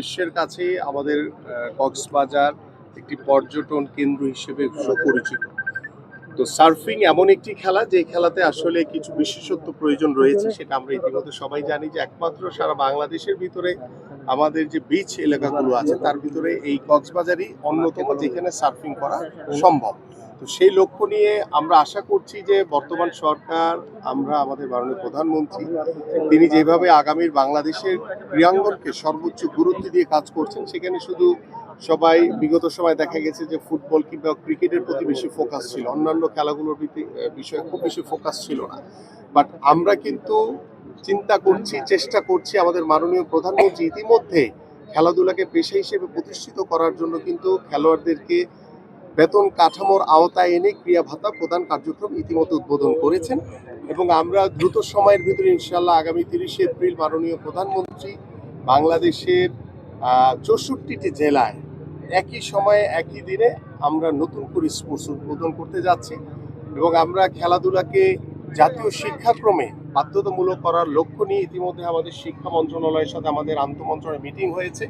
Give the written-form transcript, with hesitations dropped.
বিশ্বের কাছে আমাদের কক্সবাজার একটি পর্যটন কেন্দ্র হিসেবে সুপরিচিত। তো সার্ফিং এমন একটি খেলা যে খেলাতে আসলে কিছু বিশেষত্ব প্রয়োজন রয়েছে, সেটা আমরা ইতিমধ্যে সবাই জানি যে একমাত্র সারা বাংলাদেশের ভিতরে আমাদের যে বিচ এলাকাগুলো আছে তার ভিতরে এই কক্সবাজারই অন্যতম যেখানে সার্ফিং করা সম্ভব। তো সেই লক্ষ্য নিয়ে আমরা আশা করছি যে বর্তমান সরকার, আমরা আমাদের মাননীয় প্রধানমন্ত্রী, তিনি যেভাবে আগামীর বাংলাদেশের ক্রীড়াঙ্গনকে সর্বোচ্চ গুরুত্ব দিয়ে কাজ করছেন, সেখানে শুধু সবাই বিগত সময় দেখা গেছে যে ফুটবল কিংবা ক্রিকেটের প্রতি বেশি ফোকাস ছিল, অন্যান্য খেলাগুলোর বিষয়ে খুব বেশি ফোকাস ছিল না। বাট আমরা কিন্তু চিন্তা করছি, চেষ্টা করছি, আমাদের মাননীয় প্রধানমন্ত্রী ইতিমধ্যে খেলাধুলাকে পেশা হিসেবে প্রতিষ্ঠিত করার জন্য কিন্তু খেলোয়াড়দেরকে বেতন কাঠামোর আওতায় এনে ক্রিয়া ভাতা প্রদান কার্যক্রম ইতিমধ্যে উদ্বোধন করেছেন এবং আমরা দ্রুত সময়ের ভিতরে ইনশাআল্লাহ আগামী 30 এপ্রিল মাননীয় প্রধানমন্ত্রী বাংলাদেশের 64টি জেলায় একই সময়ে একই দিনে আমরা নতুন করে স্পোর্টস উদ্বোধন করতে যাচ্ছি এবং আমরা খেলাধুলাকে জাতীয় শিক্ষাক্রমে বাধ্যতামূলক করার লক্ষ্য নিয়ে ইতিমধ্যে আমাদের শিক্ষা মন্ত্রণালয়ের সাথে আমাদের আন্তঃমন্ত্রণালয় মিটিং হয়েছে।